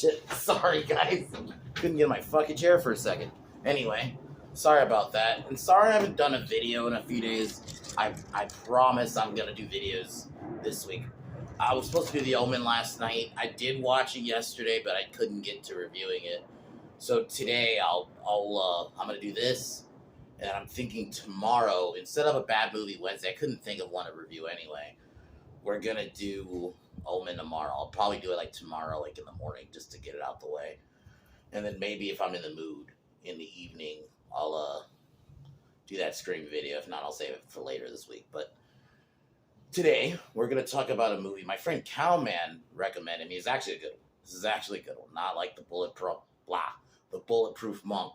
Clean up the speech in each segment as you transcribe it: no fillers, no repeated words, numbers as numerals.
shit. Sorry, guys. Couldn't get in my fucking chair for a second. Anyway, sorry about that. And sorry I haven't done a video in a few days. I promise I'm going to do videos this week. I was supposed to do The Omen last night. I did watch it yesterday, but I couldn't get to reviewing it. So today I'm going to do this. And I'm thinking tomorrow, instead of a bad movie Wednesday, I couldn't think of one to review anyway. We're going to do Omen tomorrow. I'll probably do it like tomorrow, like in the morning, just to get it out the way. And then maybe if I'm in the mood in the evening, I'll do that Scream video. If not, I'll save it for later this week. But today, we're going to talk about a movie my friend Cowman recommended me. It's actually a good one. This is actually a good one. Not like the Bulletproof Monk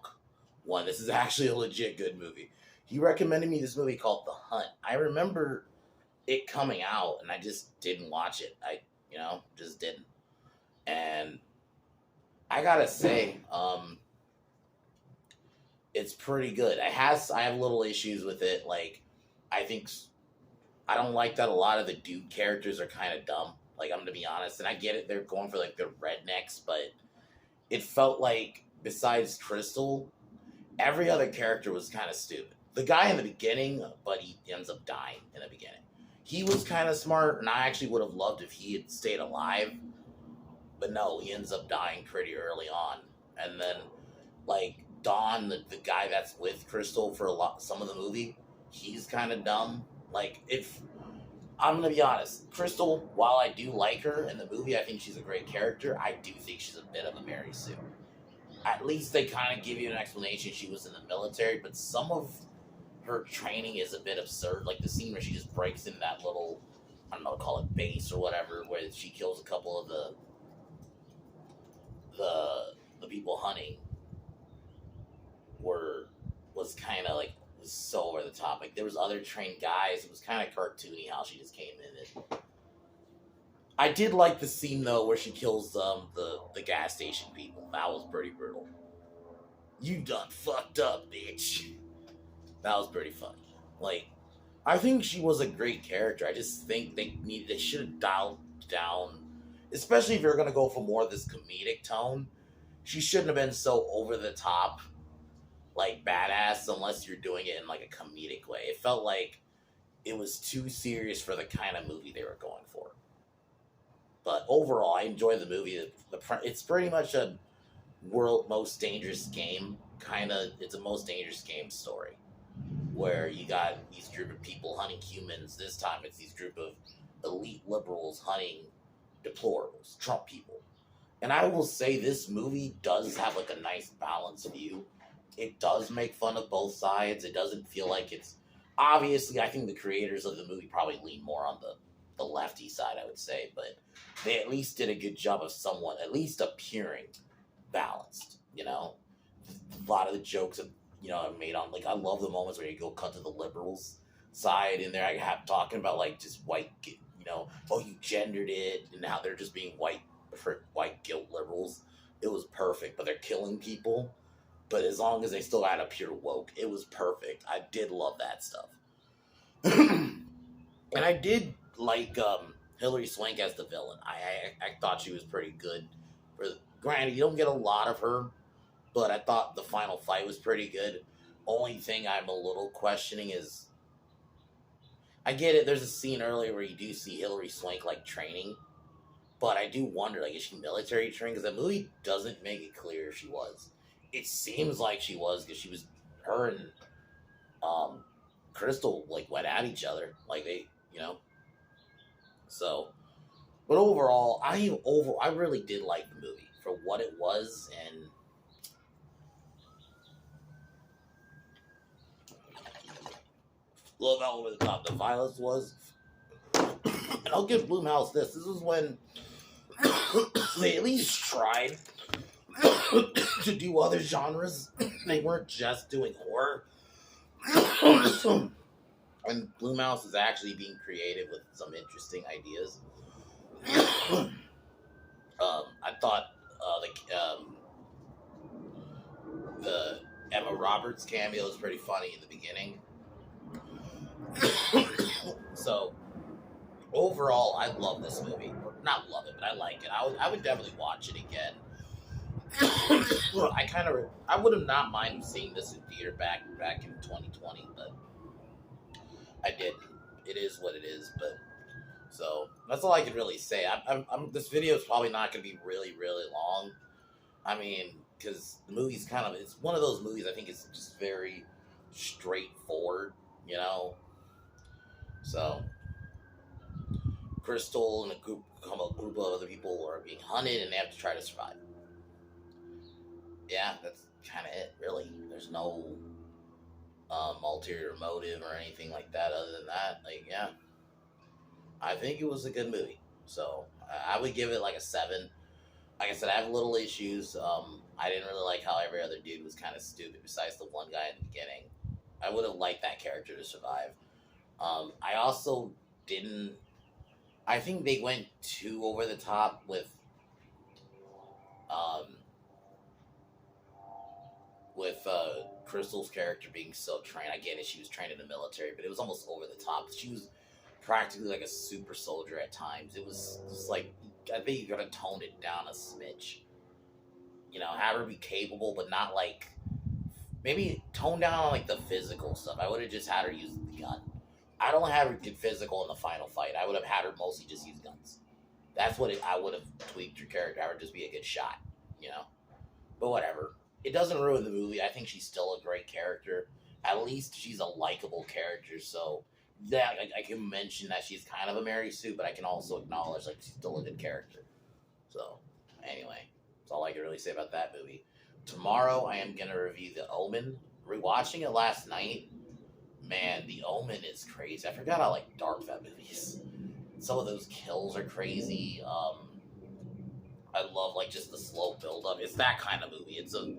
one. This is actually a legit good movie. He recommended me this movie called The Hunt. I remember it coming out, and I just didn't watch it. I just didn't. And I gotta say, it's pretty good. I have little issues with it. Like, I don't like that a lot of the dude characters are kind of dumb. Like, I'm gonna be honest, and I get it. They're going for like the rednecks, but it felt like besides Crystal, every other character was kind of stupid. The guy in the beginning, but he ends up dying in the beginning. He was kind of smart, and I actually would have loved if he had stayed alive. But no, he ends up dying pretty early on. And then, like, Don, the guy that's with Crystal for some of the movie, he's kind of dumb. Like, I'm going to be honest, Crystal, while I do like her in the movie, I think she's a great character, I do think she's a bit of a Mary Sue. At least they kind of give you an explanation she was in the military, but some of her training is a bit absurd. Like the scene where she just breaks in that little, I don't know, call it base or whatever, where she kills a couple of the people hunting was kind of like, was so over the top. Like there was other trained guys. It was kind of cartoony how she just came in. And I did like the scene though where she kills the gas station people. That was pretty brutal. You done fucked up, bitch. That was pretty funny. Like, I think she was a great character. I just think they should have dialed down, especially if you're gonna go for more of this comedic tone. She shouldn't have been so over the top, like badass, unless you're doing it in like a comedic way. It felt like it was too serious for the kind of movie they were going for. But overall, I enjoyed the movie. It's pretty much a world most dangerous game kind of. It's a most dangerous game story, where you got these group of people hunting humans. This time it's these group of elite liberals hunting deplorables, Trump people. And I will say this movie does have like a nice balanced view. It does make fun of both sides. It doesn't feel like it's... Obviously, I think the creators of the movie probably lean more on the lefty side, I would say. But they at least did a good job of somewhat, at least appearing balanced, you know? A lot of the jokes have, are made on... Like, I love the moments where you go cut to the liberals side, and they're talking about, like, just white, oh, you gendered it, and how they're just being white guilt liberals. It was perfect, but they're killing people. But as long as they still had a pure woke, it was perfect. I did love that stuff. And I did like Hilary Swank as the villain. I thought she was pretty good. Granted, you don't get a lot of her, but I thought the final fight was pretty good. Only thing I'm a little questioning is, I get it, there's a scene earlier where you do see Hilary Swank, like, training. But I do wonder, like, is she military trained? Because the movie doesn't make it clear if she was. It seems like she was, because her and Crystal, like, went at each other. Like, they, So, but overall, I really did like the movie for what it was, and love how over the top the violence was. And I'll give Blumhouse this. This is when they at least tried to do other genres. They weren't just doing horror. And Blumhouse is actually being creative with some interesting ideas. I thought the Emma Roberts cameo was pretty funny in the beginning. So overall, I love this movie. Not love it, but I like it. I would definitely watch it again. I would have not minded seeing this in theater back in 2020, but I didn't. It is what it is, but so that's all I can really say. This video is probably not going to be really long. I mean, because the movie's it's one of those movies I think it's just very straightforward, you know. So Crystal and a group of other people are being hunted, and they have to try to survive. Yeah, that's kind of it, really. There's no ulterior motive or anything like that. Other than that, like, yeah, I think it was a good movie. So I would give it like a 7. Like I said, I have little issues. I didn't really like how every other dude was kind of stupid, besides the one guy in the beginning. I would have liked that character to survive. I also didn't. I think they went too over the top um, with Crystal's character being so trained. I get it; she was trained in the military, but it was almost over the top. She was practically like a super soldier at times. It was just like, I think you gotta tone it down a smidge. You know, have her be capable, but not like, maybe tone down on like the physical stuff. I would have just had her use the gun. I don't have her get physical in the final fight. I would have had her mostly just use guns. That's what I would have tweaked her character. I would just be a good shot, you know. But whatever. It doesn't ruin the movie. I think she's still a great character. At least she's a likable character. So that I can mention that she's kind of a Mary Sue, but I can also acknowledge like she's still a good character. So anyway, that's all I can really say about that movie. Tomorrow I am gonna review The Omen. Rewatching it last night, man, The Omen is crazy. I forgot how like dark that movie is. Some of those kills are crazy. I love like just the slow build up. It's that kind of movie. It's a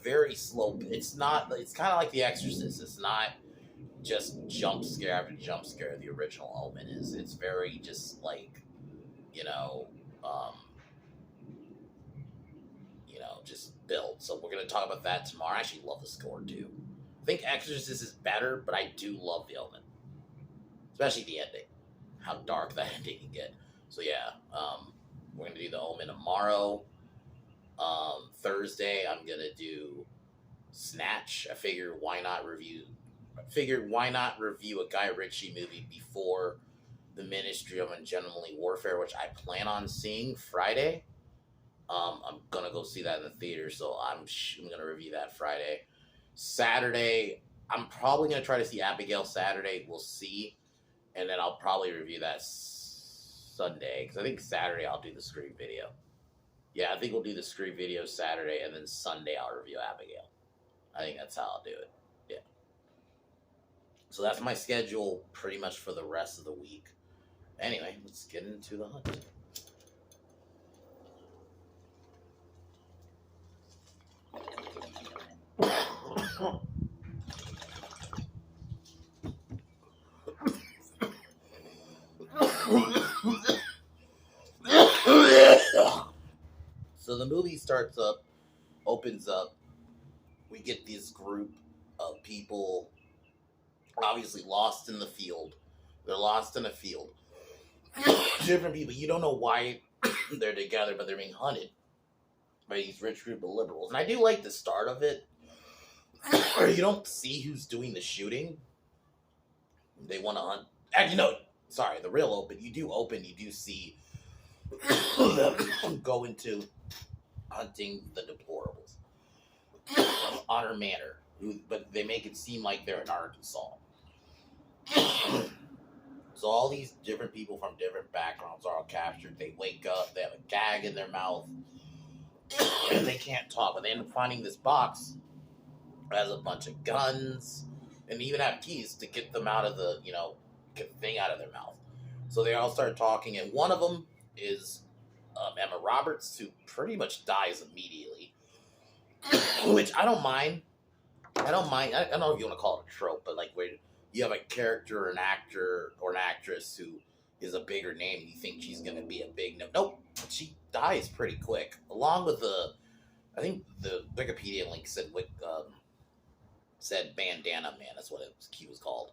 very slow. It's not. It's kind of like The Exorcist. It's not just jump scare after jump scare. The original Omen is. It's very just like, you know, um, just build. So we're gonna talk about that tomorrow. I actually love the score too. I think Exorcist is better, but I do love The Omen, especially the ending. How dark that ending can get. So yeah, we're gonna do The Omen tomorrow. Thursday, I'm gonna do Snatch. I figured why not review a Guy Ritchie movie before The Ministry of Ungentlemanly Warfare, which I plan on seeing Friday. I'm gonna go see that in the theater, so I'm gonna review that Friday. Saturday, I'm probably gonna try to see Abigail Saturday. We'll see, and then I'll probably review that Sunday, because I think Saturday I'll do the Scream video. Yeah, I think we'll do the Scream video Saturday, and then Sunday I'll review Abigail. I think that's how I'll do it. Yeah. So that's my schedule pretty much for the rest of the week. Anyway, let's get into the hunt. So the movie opens up. We get this group of people, obviously lost in the field. They're lost in a field. Different people. You don't know why they're together, but they're being hunted by these rich group of liberals. And I do like the start of it, where you don't see who's doing the shooting. They want to hunt. Actually, no. Sorry, the real open. You do see them go into hunting the deplorables on her manor. But they make it seem like they're in Arkansas. So all these different people from different backgrounds are all captured. They wake up, they have a gag in their mouth, and they can't talk. But they end up finding this box that has a bunch of guns, and they even have keys to get them out of the, thing out of their mouth. So they all start talking, and one of them is Emma Roberts, who pretty much dies immediately, which I don't mind. I don't know if you want to call it a trope, but like where you have a character or an actor or an actress who is a bigger name, you think she's going to be a big no. Nope, she dies pretty quick. Along with I think the Wikipedia link said Bandana Man. That's what he was called.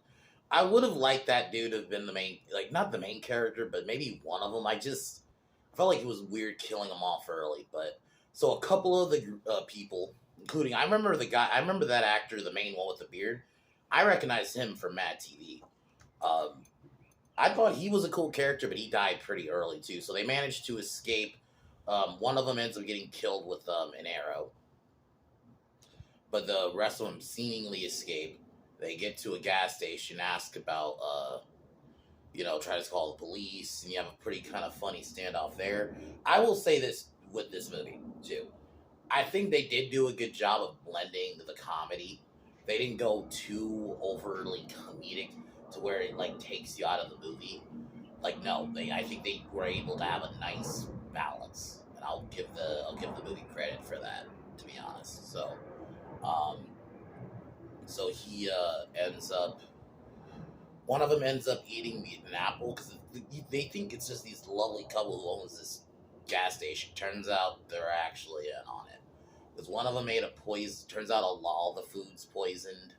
I would have liked that dude to have been the main, like not the main character, but maybe one of them. I felt like it was weird killing him off early, but So a couple of the people, including I remember the guy, I remember that actor, the main one with the beard. I recognized him from Mad TV. Um, I thought he was a cool character, but he died pretty early too. So they managed to escape. One of them ends up getting killed with an arrow, but the rest of them seemingly escape. They get to a gas station, ask about, try to call the police, and you have a pretty kind of funny standoff there. I will say this with this movie too. I think they did do a good job of blending the comedy. They didn't go too overly comedic to where it like takes you out of the movie. Like no, I think they were able to have a nice balance, and I'll give the movie credit for that. To be honest, um, so he ends up. One of them ends up eating an apple because they think it's just these lovely couple who owns this gas station. Turns out they're actually in on it because one of them made a poison. Turns out all the food's poisoned,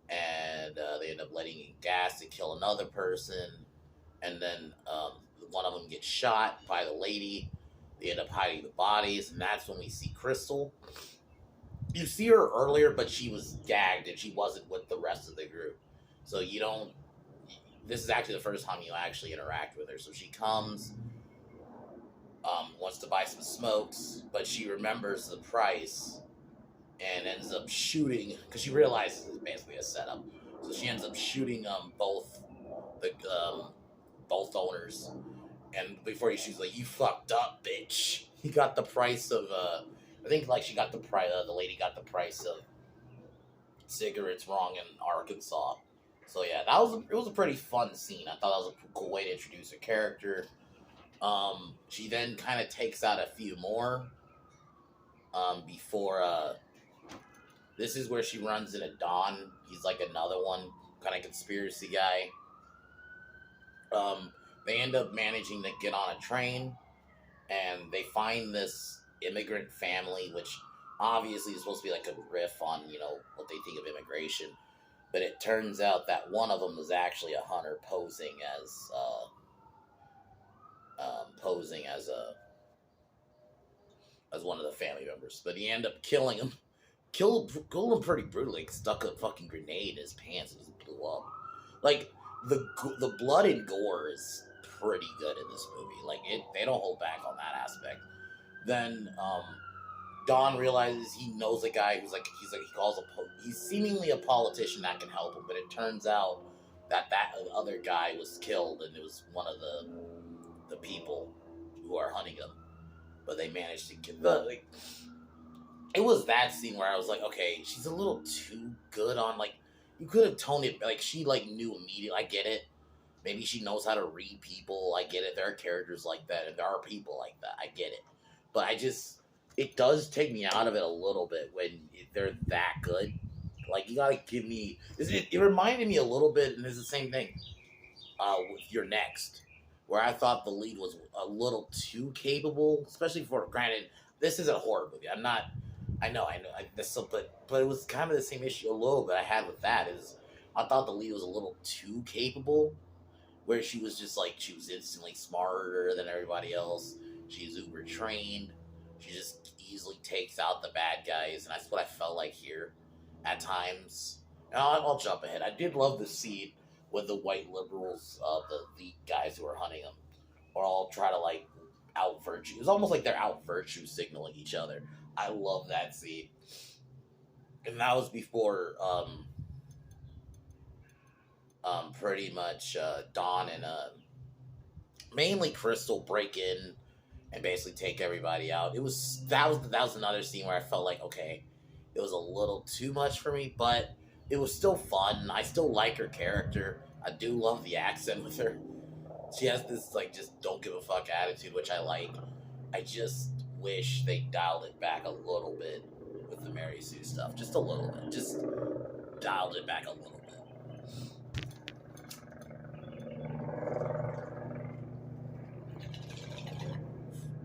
and they end up letting in gas to kill another person. And then one of them gets shot by the lady. They end up hiding the bodies, and that's when we see Crystal. You see her earlier, but she was gagged and she wasn't with the rest of the group. So you don't. This is actually the first time you actually interact with her. So she comes, wants to buy some smokes, but she remembers the price and ends up shooting because she realizes it's basically a setup. So she ends up shooting both the both owners, and before she's like, "You fucked up, bitch." He got the price of I think like she got the price. The lady got the price of cigarettes wrong in Arkansas. So yeah, it was a pretty fun scene. I thought that was a cool way to introduce her character. She then kind of takes out a few more. Before this is where she runs into Don. He's like another one, kind of conspiracy guy. They end up managing to get on a train, and they find this immigrant family, which obviously is supposed to be like a riff on what they think of immigration. But it turns out that one of them is actually a hunter posing as one of the family members. But he ended up killing him. Killed him pretty brutally. Like, stuck a fucking grenade in his pants and just blew up. Like the blood and gore is pretty good in this movie. Like they don't hold back on that aspect. Then Don realizes he knows a guy he's seemingly a politician that can help him, but it turns out that other guy was killed, and it was one of the people who are hunting him. But they managed to kill. It was that scene where I was like, okay, she's a little too good on you could have toned it like she knew immediately. I get it. Maybe she knows how to read people. I get it. There are characters like that, and there are people like that. I get it. But it does take me out of it a little bit when they're that good. Like, you gotta give me. It reminded me a little bit, and it's the same thing with You're Next, where I thought the lead was a little too capable, especially for, granted, this is a horror movie. I know. But it was kind of the same issue a little bit I had with that is I thought the lead was a little too capable, where she was just she was instantly smarter than everybody else. She's uber trained. She just easily takes out the bad guys, and that's what I felt like here at times. And I'll jump ahead. I did love the scene with the white liberals, the guys who are hunting them, or all try to out virtue. It was almost like they're out virtue signaling each other. I love that scene, and that was before pretty much Dawn and mainly Crystal break in and basically take everybody out. That was another scene where I felt like, okay, it was a little too much for me, but it was still fun. I still like her character. I do love the accent with her. She has this just don't give a fuck attitude, which I like. I just wish they dialed it back a little bit with the Mary Sue stuff. Just a little bit. Just dialed it back a little bit.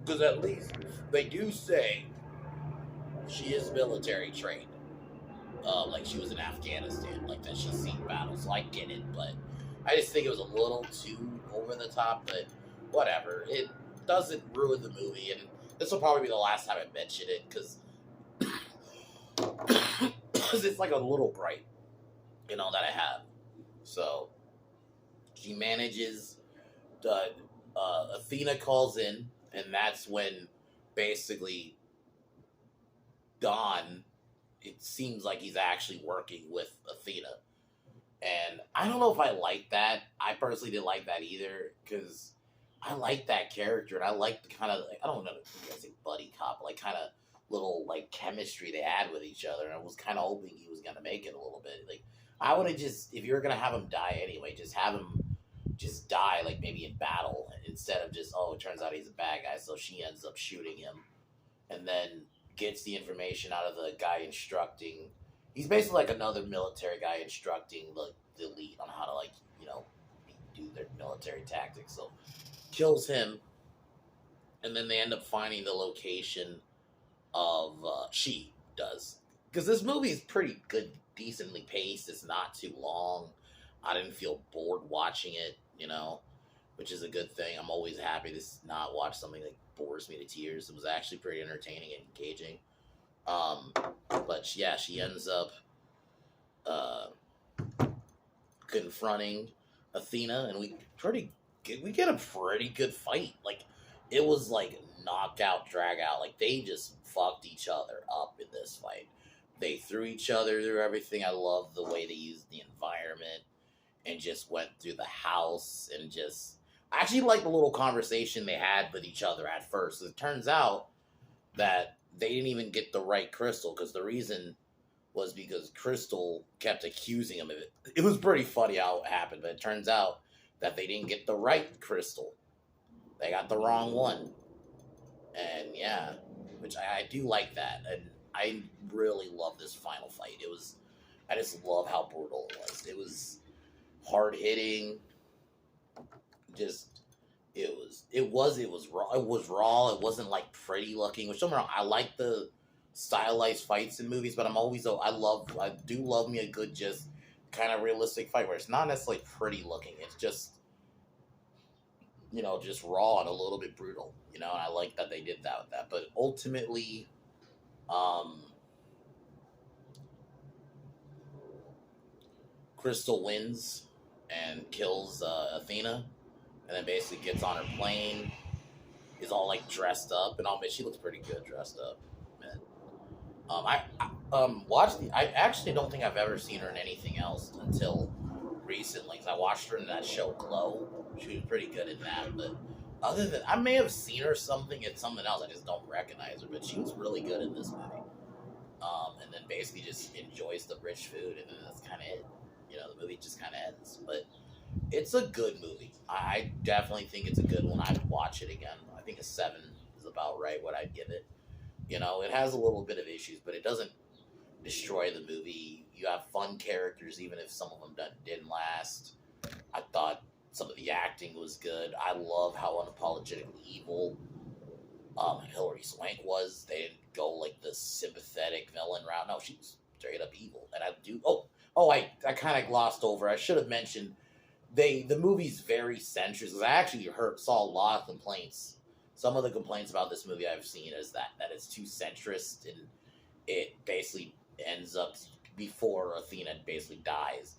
Because at least they do say she is military trained. She was in Afghanistan, that she's seen battles. So I get it, but I just think it was a little too over the top, but whatever. It doesn't ruin the movie, and this will probably be the last time I mention it because it's like a little gripe, that I have. So she manages. Athena calls in, and that's when basically Don. It seems like he's actually working with Athena, and I don't know if I like that. I personally didn't like that either because I like that character, and I like the kind of I don't know if I say buddy cop, like kind of little like chemistry they had with each other. And I was kind of hoping he was gonna make it a little bit. Like I would have just if you were gonna have him die anyway, just have him just die like maybe in battle instead of just it turns out he's a bad guy, so she ends up shooting him, and then gets the information out of the guy instructing. He's basically like another military guy instructing the elite on how to do their military tactics. So kills him, and then they end up finding the location of she does because this movie is pretty good, decently paced. It's not too long. I didn't feel bored watching it, which is a good thing. I'm always happy to not watch something that bores me to tears. It was actually pretty entertaining and engaging. But yeah, she ends up confronting Athena, and we get a pretty good fight. Like it was like knockout, drag out. Like they just fucked each other up in this fight. They threw each other through everything. I love the way they used the environment and just went through the house and just. I actually like the little conversation they had with each other at first. It turns out that they didn't even get the right crystal because the reason was because Crystal kept accusing him of it. It was pretty funny how it happened, but it turns out that they didn't get the right crystal. They got the wrong one. And yeah, which I do like that. And I really love this final fight. I just love how brutal it was. It was hard hitting. Just it was raw. It was raw. It wasn't like pretty looking. Which don't get me wrong, I like the stylized fights in movies, but I do love me a good just kind of realistic fight where it's not necessarily pretty looking. It's just just raw and a little bit brutal. And I like that they did that with that. But ultimately, Crystal wins and kills Athena. And then basically gets on her plane, is all like dressed up, and all. Man, she looks pretty good dressed up, man. I actually don't think I've ever seen her in anything else until recently. Cause I watched her in that show Glow. She was pretty good in that, but other than I may have seen her something in something else, I just don't recognize her. But she was really good in this movie. And then basically just enjoys the rich food, and then that's kind of it. The movie just kind of ends, but. It's a good movie. I definitely think it's a good one. I'd watch it again. I think a 7 is about right what I'd give it. It has a little bit of issues, but it doesn't destroy the movie. You have fun characters, even if some of them didn't last. I thought some of the acting was good. I love how unapologetically evil Hilary Swank was. They didn't go like the sympathetic villain route. No, she was straight up evil. And I do. I kind of glossed over. I should have mentioned. The movie's very centrist. Because I actually saw a lot of complaints. Some of the complaints about this movie I've seen is that it's too centrist, and it basically ends up before Athena basically dies.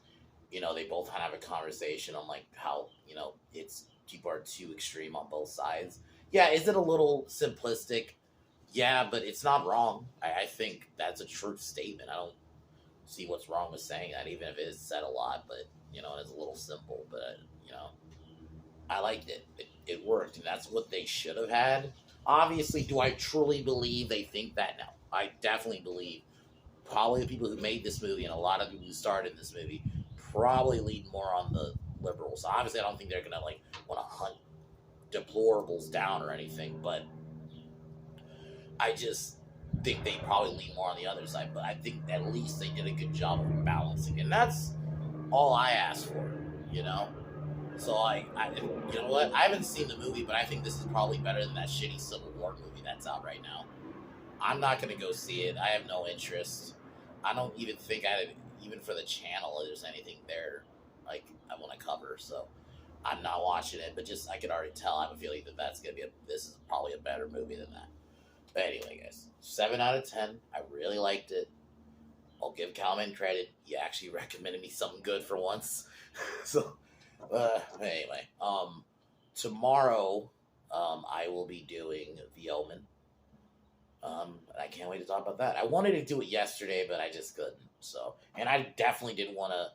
They both kind of have a conversation on like how it's people are too extreme on both sides. Yeah, is it a little simplistic? Yeah, but it's not wrong. I think that's a true statement. I don't see what's wrong with saying that, even if it is said a lot, but it's a little simple, but I liked it. It worked, and that's what they should have had. Obviously, do I truly believe they think that? No. I definitely believe probably the people who made this movie and a lot of people who started this movie probably lean more on the liberals. Obviously, I don't think they're gonna like want to hunt deplorables down or anything, but I just think they probably lean more on the other side. But I think at least they did a good job of balancing, and that's all I asked for, So you know what? I haven't seen the movie, but I think this is probably better than that shitty Civil War movie that's out right now. I'm not gonna go see it. I have no interest. I don't even think even for the channel, there's anything there like I want to cover. So I'm not watching it. But just I could already tell. I have a feeling that this is probably a better movie than that. But anyway, guys, 7 out of 10. I really liked it. I'll give Calman credit. He actually recommended me something good for once. So, anyway, tomorrow, I will be doing The Omen. I can't wait to talk about that. I wanted to do it yesterday, but I just couldn't. So, and I definitely didn't want to.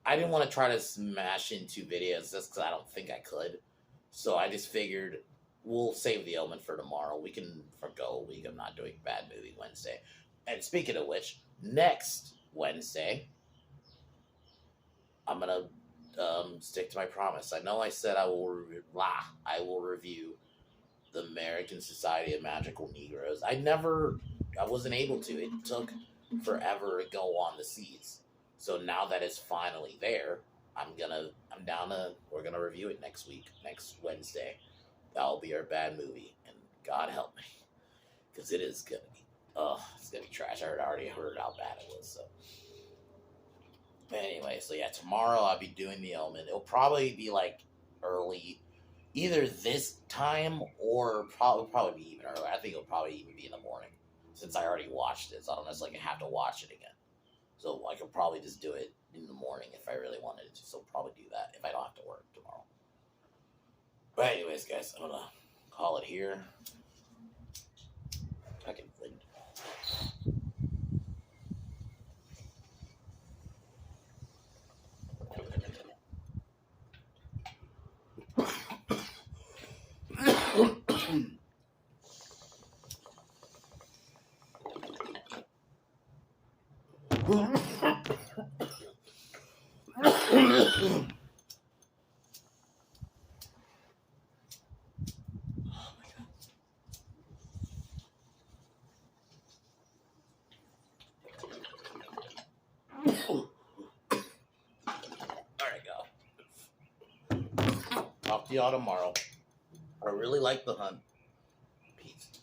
I didn't want to try to smash in 2 videos just because I don't think I could. So I just figured we'll save The Omen for tomorrow. We can forgo a week of not doing Bad Movie Wednesday. And speaking of which, next Wednesday, I'm gonna stick to my promise. I know I said I will review the American Society of Magical Negroes. I wasn't able to. It took forever to go on the seas. So now that it's finally there, we're gonna review it next week, next Wednesday. That'll be our bad movie, and God help me, because it's gonna be trash. I already heard how bad it was. So, but anyway, so yeah, tomorrow I'll be doing The Omen. It'll probably be like early, either this time or probably be even earlier. I think it'll probably even be in the morning, since I already watched it. So I don't necessarily have to watch it again. So I could probably just do it in the morning if I really wanted to. So I'll probably do that if I don't have to work tomorrow. But anyways, guys, I'm gonna call it here. I can think. Talk to y'all tomorrow. I really like the hunt. Peace.